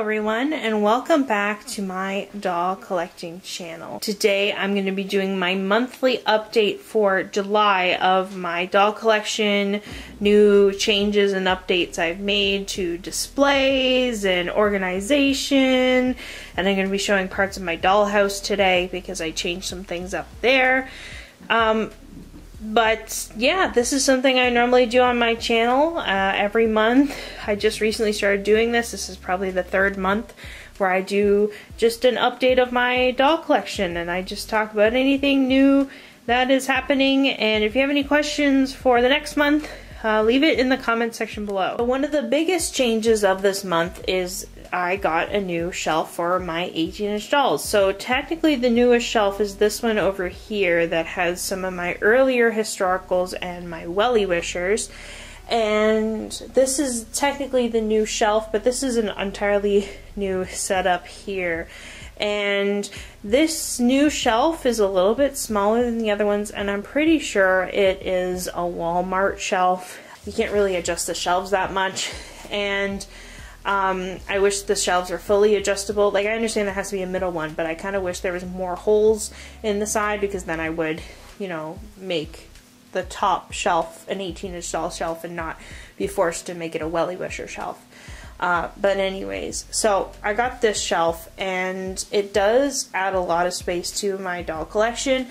everyone, and welcome back to my doll collecting channel. Today I'm going to be doing my monthly update for July of my doll collection, new changes and updates I've made to displays and organization, and I'm going to be showing parts of my dollhouse today because I changed some things up there. But yeah, this is something I normally do on my channel every month. I just recently started doing this. This is probably the third month where I do just an update of my doll collection, and I just talk about anything new that is happening. And if you have any questions for the next month, leave it in the comment section below. One of the biggest changes of this month is I got a new shelf for my 18-inch dolls. So technically the newest shelf is this one over here that has some of my earlier historicals and my Welly Wishers. And this is technically the new shelf, but this is an entirely new setup here. And this new shelf is a little bit smaller than the other ones, and I'm pretty sure it is a Walmart shelf. You can't really adjust the shelves that much, and I wish the shelves are fully adjustable. Like, I understand there has to be a middle one, but I kind of wish there was more holes in the side, because then I would, you know, make the top shelf an 18-inch doll shelf and not be forced to make it a Welly Wisher shelf. But anyways, so I got this shelf, and it does add a lot of space to my doll collection,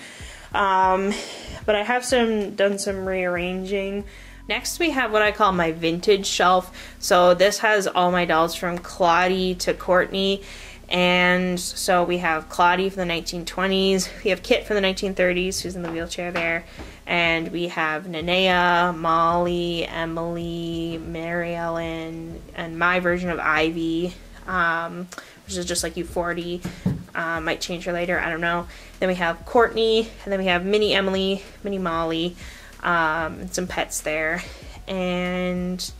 but I have done some rearranging. Next we have what I call my vintage shelf. So this has all my dolls from Claudie to Courtney, and so we have Claudie from the 1920s, we have Kit from the 1930s, who's in the wheelchair there, and we have Nenea, Molly, Emily, Mary Ellen, and my version of Ivy, which is just like U40. Might change her later, I don't know. Then we have Courtney, and then we have Mini Emily, Mini Molly, and some pets there. And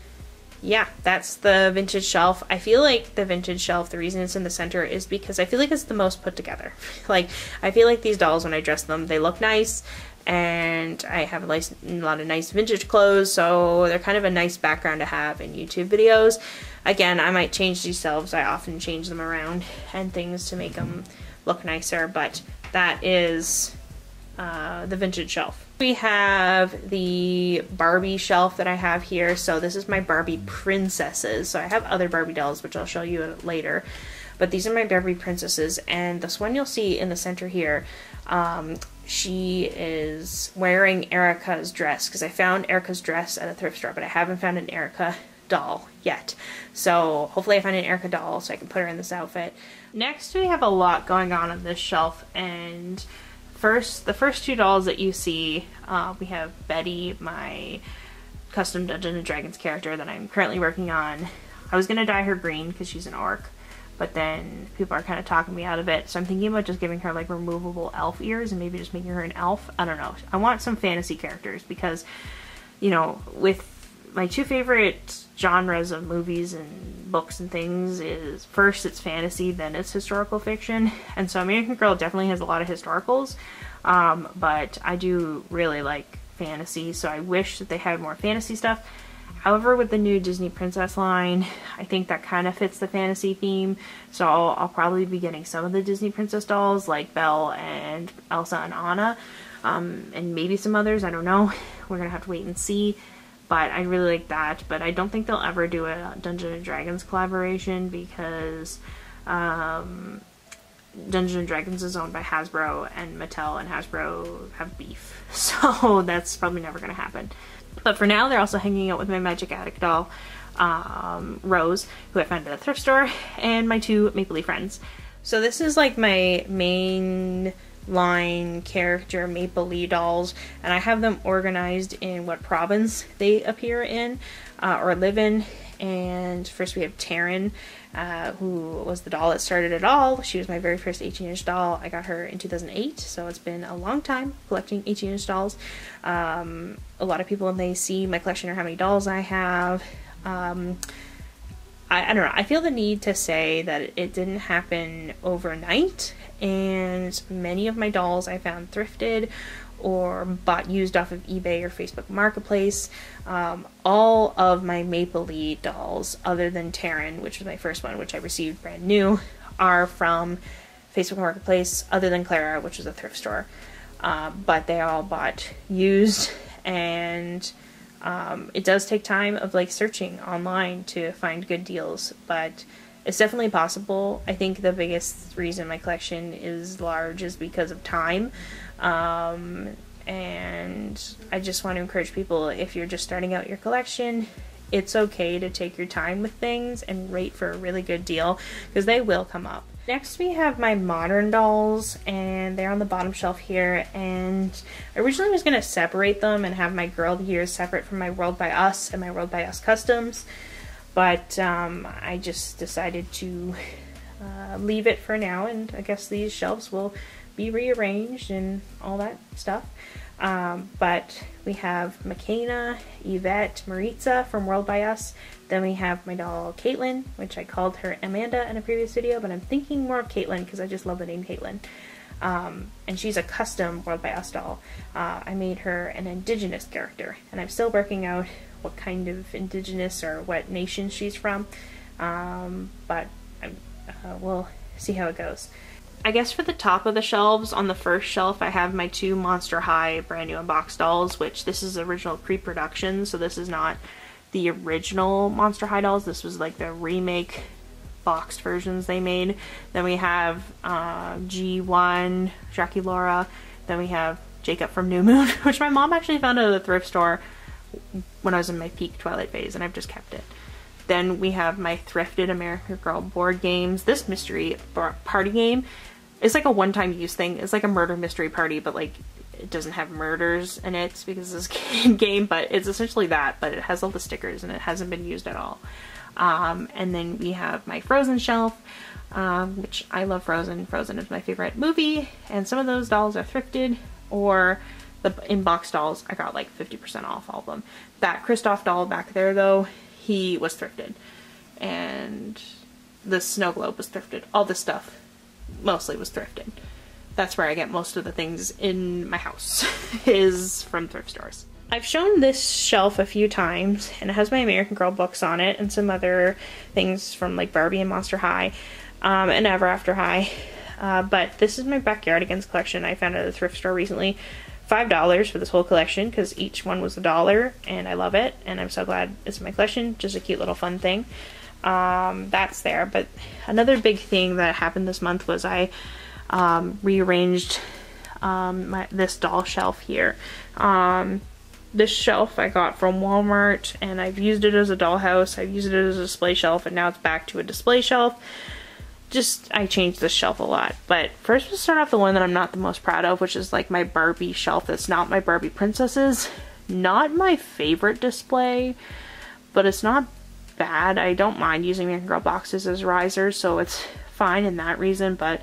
yeah, that's the vintage shelf. I feel like the vintage shelf, the reason it's in the center is because I feel like it's the most put together. Like, I feel like these dolls, when I dress them, they look nice, and I have a lot of nice vintage clothes, so they're kind of a nice background to have in YouTube videos. Again, I might change these shelves. I often change them around and things to make them look nicer, but that is the vintage shelf. We have the Barbie shelf that I have here. So this is my Barbie princesses. So I have other Barbie dolls, which I'll show you later, but these are my Barbie princesses, and this one you'll see in the center here, she is wearing Erica's dress, because I found Erica's dress at a thrift store, but I haven't found an Erica doll yet. So hopefully I find an Erica doll so I can put her in this outfit. Next we have a lot going on this shelf, and the first two dolls that you see, we have Betty, my custom Dungeons & Dragons character that I'm currently working on. I was going to dye her green because she's an orc, but then people are kind of talking me out of it, so I'm thinking about just giving her like removable elf ears and maybe just making her an elf. I don't know. I want some fantasy characters because, you know, with my two favorite genres of movies and books and things is, first it's fantasy, then it's historical fiction, and so American Girl definitely has a lot of historicals, but I do really like fantasy, so I wish that they had more fantasy stuff. However, with the new Disney Princess line, I think that kind of fits the fantasy theme, so I'll probably be getting some of the Disney Princess dolls like Belle and Elsa and Anna, and maybe some others, I don't know. We're gonna have to wait and see. But I really like that, but I don't think they'll ever do a Dungeons & Dragons collaboration because Dungeons & Dragons is owned by Hasbro, and Mattel and Hasbro have beef. So that's probably never going to happen. But for now, they're also hanging out with my Magic Attic doll, Rose, who I found at a thrift store, and my two Maplelea friends. So this is like my main line character Maplelea dolls, and I have them organized in what province they appear in or live in. And first we have Taryn, who was the doll that started it all. She was my very first 18-inch doll. I got her in 2008, so it's been a long time collecting 18-inch dolls. A lot of people, when they see my collection or how many dolls I have, I don't know, I feel the need to say that it didn't happen overnight, and many of my dolls I found thrifted or bought used off of eBay or Facebook Marketplace. All of my Maplelea dolls, other than Taryn, which was my first one, which I received brand new, are from Facebook Marketplace, other than Clara, which was a thrift store. But they all bought used, and it does take time of like searching online to find good deals, but it's definitely possible. I think the biggest reason my collection is large is because of time. And I just want to encourage people, if you're just starting out your collection, it's okay to take your time with things and wait for a really good deal, because they will come up. Next we have my modern dolls, and they're on the bottom shelf here, and I originally was going to separate them and have my girl years separate from my World by Us and my World by Us customs, but I just decided to leave it for now, and I guess these shelves will be rearranged and all that stuff. But we have McKenna, Yvette, Maritza from World by Us. Then we have my doll Caitlin, which I called her Amanda in a previous video, but I'm thinking more of Caitlin because I just love the name Caitlin. And she's a custom World by Us doll. I made her an indigenous character, and I'm still working out what kind of indigenous or what nation she's from, but we'll see how it goes. I guess for the top of the shelves, on the first shelf I have my two Monster High brand new unboxed dolls, which this is original pre-production, so this is not the original Monster High dolls. This was like the remake boxed versions they made. Then we have G1, Jackie Laura. Then we have Jacob from New Moon, which my mom actually found at a thrift store when I was in my peak Twilight phase, and I've just kept it. Then we have my thrifted American Girl board games. This mystery party game is like a one-time use thing. It's like a murder mystery party, but like it doesn't have murders in it because it's a game, but it's essentially that, but it has all the stickers and it hasn't been used at all. And then we have my Frozen shelf, which I love Frozen. Frozen is my favorite movie, and some of those dolls are thrifted, or the in-box dolls I got like 50% off all of them. That Kristoff doll back there though, he was thrifted, and the snow globe was thrifted. All this stuff mostly was thrifted. That's where I get most of the things in my house is from thrift stores. I've shown this shelf a few times, and it has my American Girl books on it and some other things from like Barbie and Monster High and Ever After High, but this is my Backyardigans collection I found at a thrift store recently. $5 for this whole collection because each one was $1, and I love it, and I'm so glad it's in my collection. Just a cute little fun thing. That's there. But another big thing that happened this month was I rearranged this doll shelf here. This shelf I got from Walmart, and I've used it as a dollhouse, I've used it as a display shelf, and now it's back to a display shelf. I changed this shelf a lot, but first we'll start off the one that I'm not the most proud of, which is like my Barbie shelf. That's not my Barbie princesses. Not my favorite display, but it's not bad. I don't mind using American Girl boxes as risers, so it's fine in that reason, but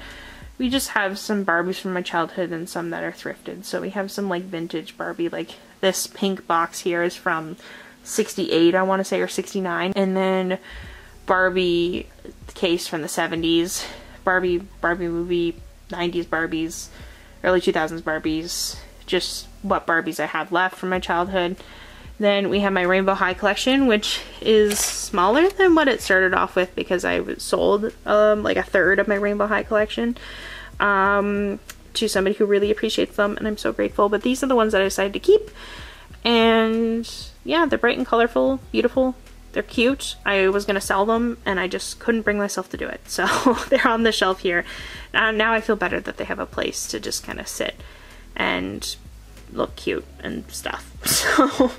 we just have some Barbies from my childhood and some that are thrifted. So we have some like vintage Barbie, like this pink box here is from 68, I want to say, or 69, and then Barbie case from the 70s, Barbie movie, 90s Barbies, early 2000s Barbies, just what Barbies I have left from my childhood. Then we have my Rainbow High collection, which is smaller than what it started off with because I sold like a third of my Rainbow High collection to somebody who really appreciates them, and I'm so grateful. But these are the ones that I decided to keep, and yeah, they're bright and colorful, beautiful. They're cute. I was going to sell them, and I just couldn't bring myself to do it. So they're on the shelf here. Now I feel better that they have a place to just kind of sit and look cute and stuff. So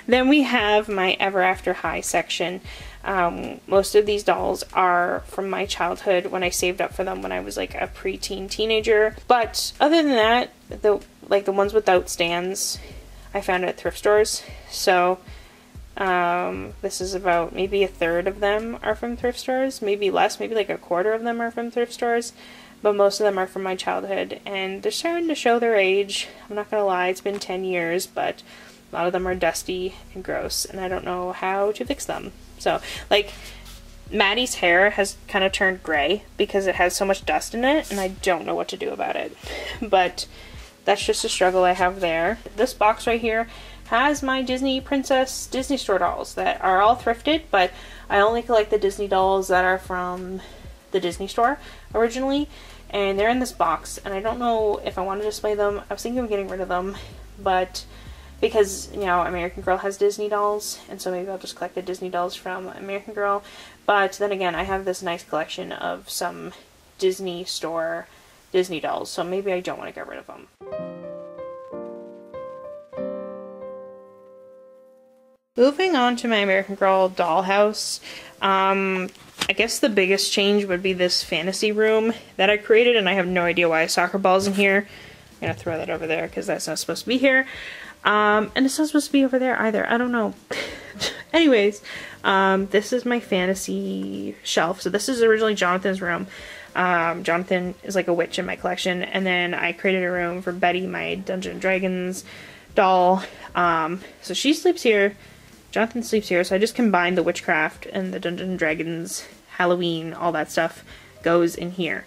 then we have my Ever After High section. Most of these dolls are from my childhood when I saved up for them when I was like a preteen teenager. But other than that, the ones without stands I found at thrift stores. So this is about maybe a third of them are from thrift stores, maybe less, maybe like a quarter of them are from thrift stores, but most of them are from my childhood, and they're starting to show their age. I'm not gonna lie, it's been 10 years, but a lot of them are dusty and gross, and I don't know how to fix them. So, like, Maddie's hair has kind of turned gray because it has so much dust in it, and I don't know what to do about it. But that's just a struggle I have there. This box right here has my Disney Princess Disney Store dolls that are all thrifted, but I only collect the Disney dolls that are from the Disney Store originally, and they're in this box, and I don't know if I want to display them. I was thinking of getting rid of them, but because, you know, American Girl has Disney dolls, and so maybe I'll just collect the Disney dolls from American Girl. But then again, I have this nice collection of some Disney Store Disney dolls, so maybe I don't want to get rid of them. Moving on to my American Girl dollhouse, I guess the biggest change would be this fantasy room that I created, and I have no idea why a soccer ball's in here. I'm gonna throw that over there because that's not supposed to be here. And it's not supposed to be over there either. I don't know. Anyways, this is my fantasy shelf. So this is originally Jonathan's room. Jonathan is like a witch in my collection, and then I created a room for Betty, my Dungeons & Dragons doll. So she sleeps here. Jonathan sleeps here, so I just combined the witchcraft and the Dungeons & Dragons, Halloween, all that stuff goes in here.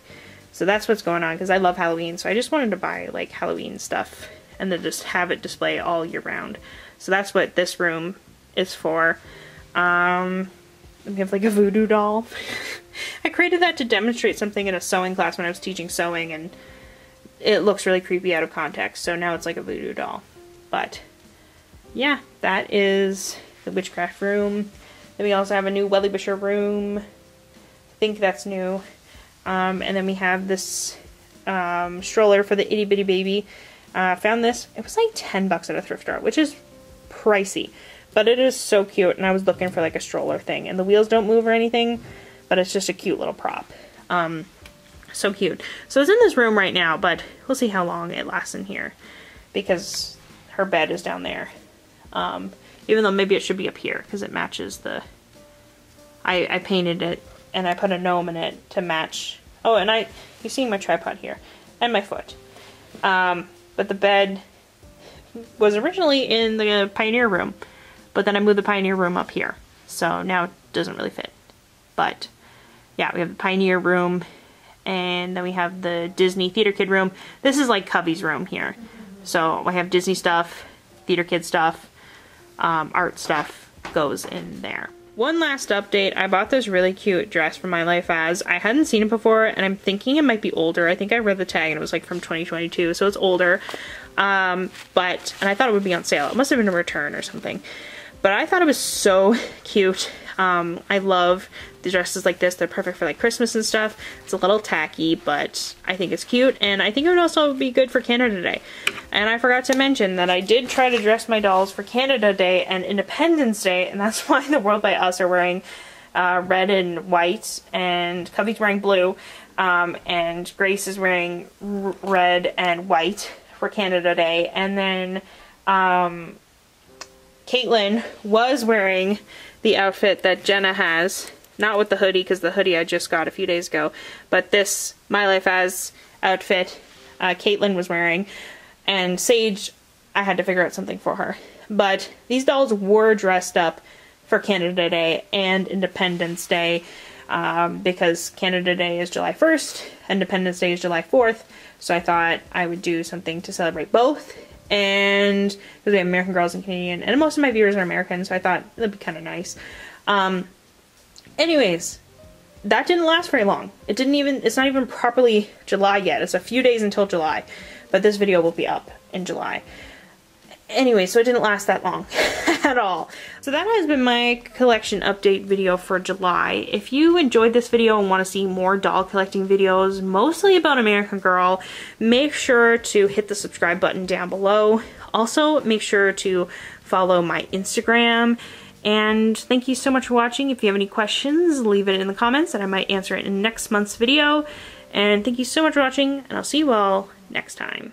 So that's what's going on, because I love Halloween, so I just wanted to buy, like, Halloween stuff and then just have it display all year round. So that's what this room is for. We have, like, a voodoo doll. I created that to demonstrate something in a sewing class when I was teaching sewing, and it looks really creepy out of context, so now it's like a voodoo doll. But, yeah, that is the witchcraft room. Then we also have a new Welly Busher room. I think that's new. And then we have this stroller for the itty bitty baby. Found this. It was like 10 bucks at a thrift store, which is pricey. But it is so cute, and I was looking for like a stroller thing. And the wheels don't move or anything, but it's just a cute little prop. So cute. So it's in this room right now, but we'll see how long it lasts in here, because her bed is down there. Even though maybe it should be up here because it matches the... I painted it and I put a gnome in it to match. Oh, and you're seeing my tripod here and my foot. But the bed was originally in the Pioneer room, but then I moved the Pioneer room up here. So now it doesn't really fit. But yeah, we have the Pioneer room, and then we have the Disney Theater Kid room. This is like Cubby's room here. So I have Disney stuff, Theater Kid stuff, art stuff goes in there. One last update, I bought this really cute dress from My Life As. I hadn't seen it before, and I'm thinking it might be older. I think I read the tag and it was like from 2022, so it's older. And I thought it would be on sale. It must have been a return or something. But I thought it was so cute. I love the dresses like this. They're perfect for like Christmas and stuff. It's a little tacky, but I think it's cute, and I think it would also be good for Canada Day. And I forgot to mention that I did try to dress my dolls for Canada Day and Independence Day, and that's why the World by Us are wearing red and white, and Cubby's wearing blue, and Grace is wearing red and white for Canada Day, and then Caitlin was wearing the outfit that Jenna has, not with the hoodie, because the hoodie I just got a few days ago, but this My Life As outfit Caitlin was wearing, and Sage, I had to figure out something for her. But these dolls were dressed up for Canada Day and Independence Day, because Canada Day is July 1st, Independence Day is July 4th, so I thought I would do something to celebrate both. And because we have American Girls and Canadian, and most of my viewers are American, so I thought that'd be kind of nice. Anyways, that didn't last very long. It's not even properly July yet. It's a few days until July, but this video will be up in July. Anyway, so it didn't last that long at all. So that has been my collection update video for July. If you enjoyed this video and want to see more doll collecting videos, mostly about American Girl, make sure to hit the subscribe button down below. Also, make sure to follow my Instagram. And thank you so much for watching. If you have any questions, leave it in the comments and I might answer it in next month's video. And thank you so much for watching, and I'll see you all next time.